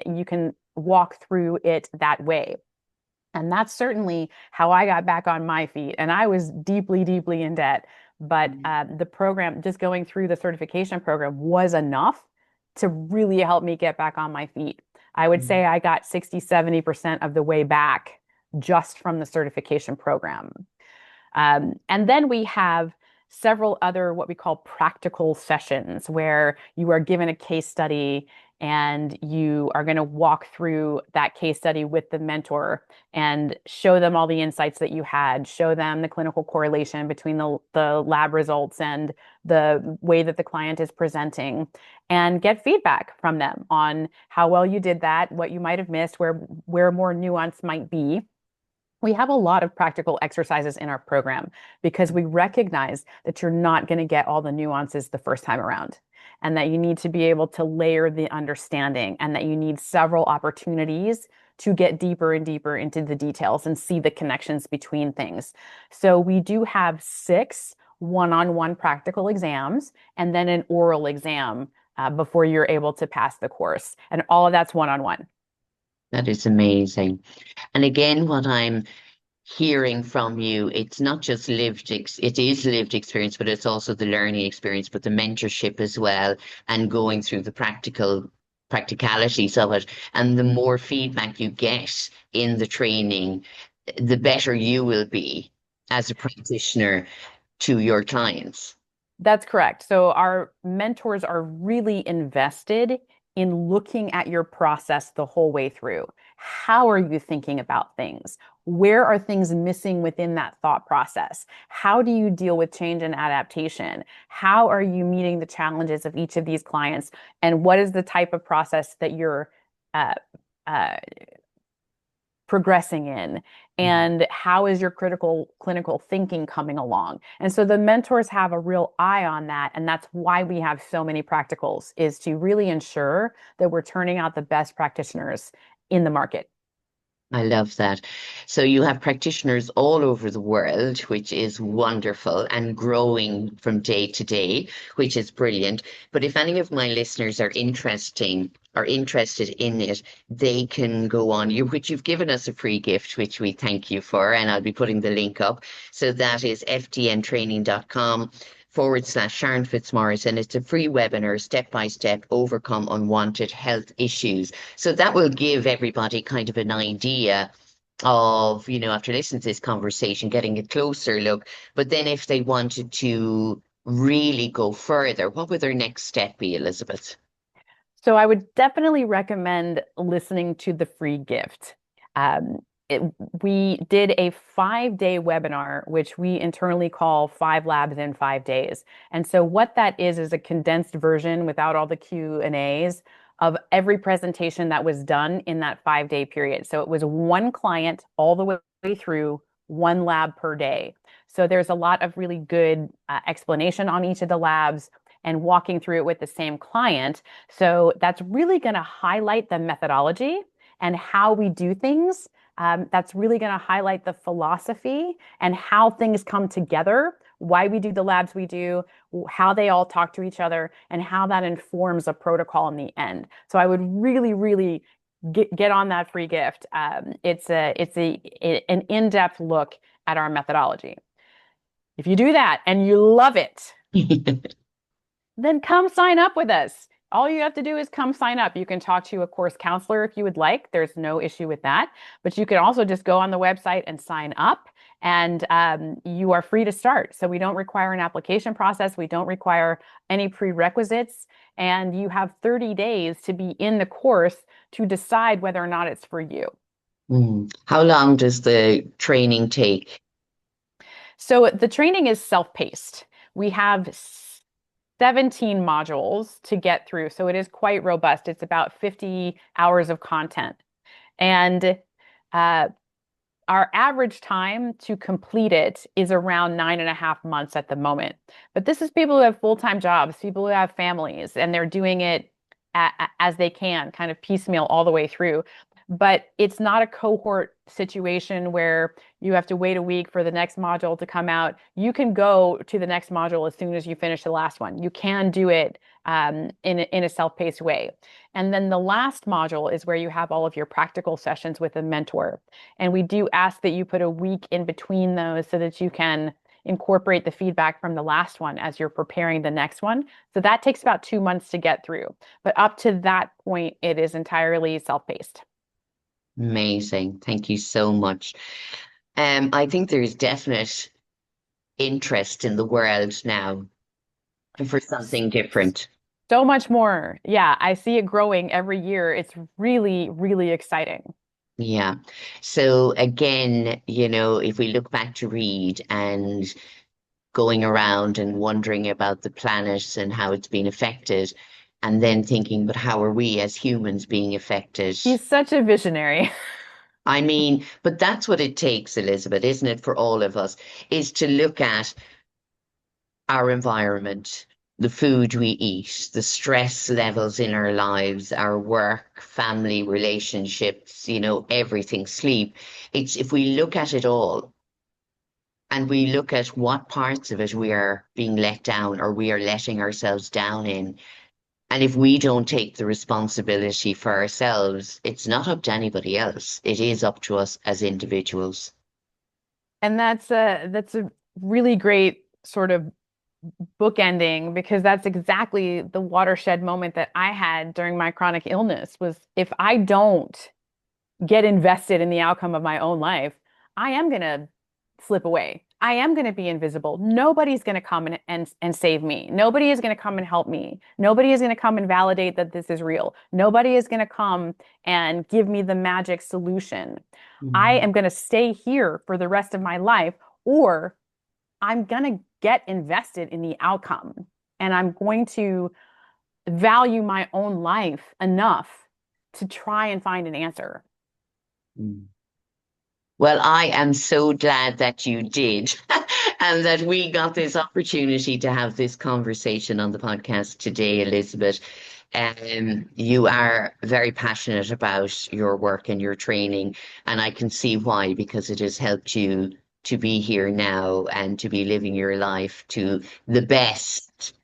Speaker 2: you can walk through it that way. And that's certainly how I got back on my feet. And I was deeply, deeply in debt. But the program, just going through the certification program, was enough to really help me get back on my feet. I would say I got 60-70% of the way back just from the certification program. And then we have several other what we call practical sessions where you are given a case study and you are going to walk through that case study with the mentor and show them all the insights that you had, show them the clinical correlation between the lab results and the way that the client is presenting, and get feedback from them on how well you did that, what you might have missed, where more nuance might be. We have a lot of practical exercises in our program because we recognize that you're not going to get all the nuances the first time around, and that you need to be able to layer the understanding, and that you need several opportunities to get deeper and deeper into the details and see the connections between things. So we do have 6 one-on-one practical exams and then an oral exam before you're able to pass the course. And all of that's one-on-one.
Speaker 1: That is amazing. And again, what I'm hearing from you, it's not just it is lived experience, but it's also the learning experience, but the mentorship as well, and going through the practicalities of it. And the more feedback you get in the training, the better you will be as a practitioner to your clients.
Speaker 2: That's correct. So our mentors are really invested in looking at your process the whole way through. How are you thinking about things? Where are things missing within that thought process? How do you deal with change and adaptation? How are you meeting the challenges of each of these clients? And what is the type of process that you're uh, uh, progressing in, and how is your critical clinical thinking coming along? And so the mentors have a real eye on that, and that's why we have so many practicals, is to really ensure that we're turning out the best practitioners in the market.
Speaker 1: I love that. So you have practitioners all over the world, which is wonderful and growing from day to day, which is brilliant. But if any of my listeners are interested in it, they can go on you, which you've given us a free gift, which we thank you for, and I'll be putting the link up. So that is fdntraining.com/. Sharon Fitzmaurice, and it's a free webinar, step by step, overcome unwanted health issues. So that will give everybody kind of an idea of, after listening to this conversation, getting a closer look. But then if they wanted to really go further, what would their next step be, Elizabeth?
Speaker 2: So I would definitely recommend listening to the free gift. Um, we did a 5-day webinar, which we internally call 5 labs in 5 days. And so what that is a condensed version without all the Q&As of every presentation that was done in that 5-day period. So it was one client all the way through, one lab per day. So there's a lot of really good explanation on each of the labs and walking through it with the same client. So that's really going to highlight the methodology and how we do things That's really going to highlight the philosophy and how things come together, why we do the labs we do, how they all talk to each other, and how that informs a protocol in the end. So I would really, really get on that free gift. It's an in-depth look at our methodology. If you do that and you love it, then come sign up with us. All you have to do is come sign up. You can talk to a course counselor if you would like. There's no issue with that. But you can also just go on the website and sign up, and you are free to start. So we don't require an application process. We don't require any prerequisites. And you have 30 days to be in the course to decide whether or not it's for you.
Speaker 1: How long does the training take?
Speaker 2: So the training is self-paced. We have 17 modules to get through. So it is quite robust. It's about 50 hours of content. And our average time to complete it is around 9.5 months at the moment. But this is people who have full-time jobs, people who have families, and they're doing it as they can, kind of piecemeal all the way through. But it's not a cohort situation where you have to wait a week for the next module to come out. You can go to the next module as soon as you finish the last one. You can do it in a self-paced way. And then the last module is where you have all of your practical sessions with a mentor. And we do ask that you put a week in between those so that you can incorporate the feedback from the last one as you're preparing the next one. So that takes about 2 months to get through. But up to that point, it is entirely self-paced.
Speaker 1: Amazing. Thank you so much. I think there's definite interest in the world now for something different.
Speaker 2: So much more. Yeah, I see it growing every year. It's really, really exciting.
Speaker 1: Yeah. So again, if we look back to Reed and going around and wondering about the planet and how it's been affected, and then thinking, but how are we as humans being affected?
Speaker 2: He's such a visionary.
Speaker 1: I mean, but that's what it takes, Elizabeth, isn't it, for all of us, is to look at our environment, the food we eat, the stress levels in our lives, our work, family, relationships, everything, sleep. It's if we look at it all and we look at what parts of it we are being let down or we are letting ourselves down in. And if we don't take the responsibility for ourselves, it's not up to anybody else. It is up to us as individuals.
Speaker 2: And that's a really great sort of bookending because that's exactly the watershed moment that I had during my chronic illness was if I don't get invested in the outcome of my own life, I am going to slip away. I am going to be invisible. Nobody's going to come and save me. Nobody is going to come and help me. Nobody is going to come and validate that this is real. Nobody is going to come and give me the magic solution. I
Speaker 1: Mhm.
Speaker 2: am going to stay here for the rest of my life, or I'm going to get invested in the outcome. And I'm going to value my own life enough to try and find an answer.
Speaker 1: Mm. Well, I am so glad that you did and that we got this opportunity to have this conversation on the podcast today, Elizabeth. You are very passionate about your work and your training, and I can see why, because it has helped you to be here now and to be living your life to the best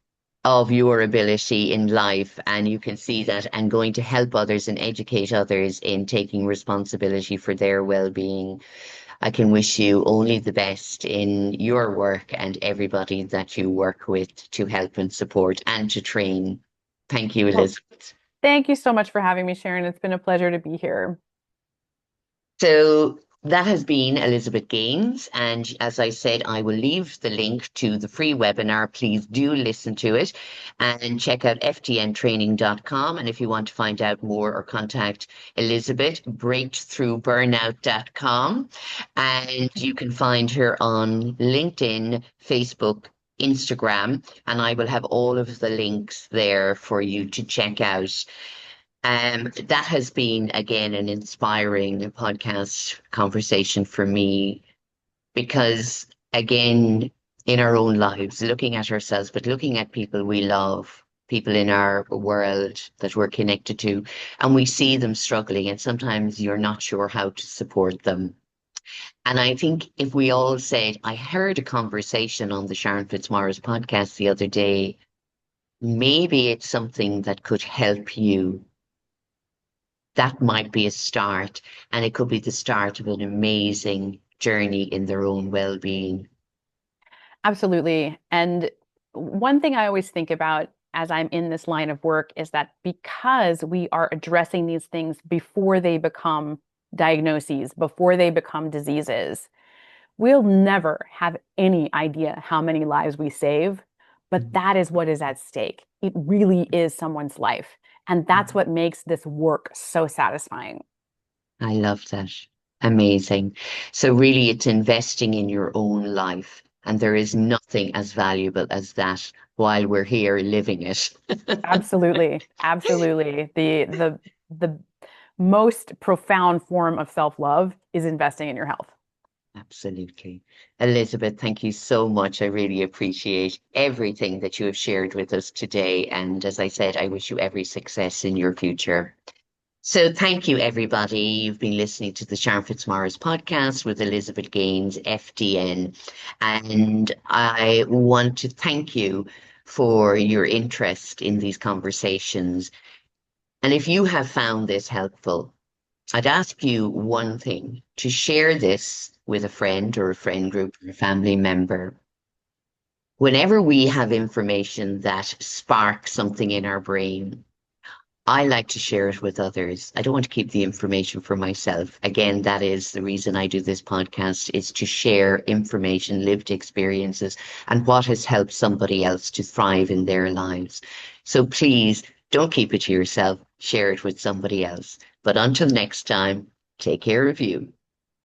Speaker 1: of your ability in life. And you can see that and going to help others and educate others in taking responsibility for their well-being. I can wish you only the best in your work and everybody that you work with to help and support and to train. Thank you,
Speaker 2: Well,
Speaker 1: Elizabeth.
Speaker 2: thank you so much for having me, Sharon. It's been a pleasure to be here.
Speaker 1: So that has been Elizabeth Gaines. And as I said, I will leave the link to the free webinar. Please do listen to it and check out ftntraining.com. And if you want to find out more or contact Elizabeth, breakthroughburnout.com. And you can find her on LinkedIn, Facebook, Instagram, and I will have all of the links there for you to check out. That has been, again, an inspiring podcast conversation for me because, again, in our own lives, looking at ourselves, but looking at people we love, people in our world that we're connected to, and we see them struggling, and sometimes you're not sure how to support them. And I think if we all said, I heard a conversation on the Sharon Fitzmaurice podcast the other day, maybe it's something that could help you. That might be a start, and it could be the start of an amazing journey in their own well-being.
Speaker 2: Absolutely. And one thing I always think about as I'm in this line of work is that because we are addressing these things before they become diagnoses, before they become diseases, we'll never have any idea how many lives we save, but that is what is at stake. It really is someone's life. And that's what makes this work so satisfying.
Speaker 1: I love that. Amazing. So really it's investing in your own life. And there is nothing as valuable as that while we're here living it.
Speaker 2: Absolutely. Absolutely. The most profound form of self-love is investing in your health.
Speaker 1: Absolutely. Elizabeth, thank you so much. I really appreciate everything that you have shared with us today. And as I said, I wish you every success in your future. So thank you, everybody. You've been listening to the Sharon Fitzmaurice podcast with Elizabeth Gaines, FDN. And I want to thank you for your interest in these conversations. And if you have found this helpful, I'd ask you one thing, to share this with a friend or a friend group or a family member. Whenever we have information that sparks something in our brain, I like to share it with others. I don't want to keep the information for myself. Again, that is the reason I do this podcast, is to share information, lived experiences, and what has helped somebody else to thrive in their lives. So please don't keep it to yourself. Share it with somebody else. But until next time, take care of you.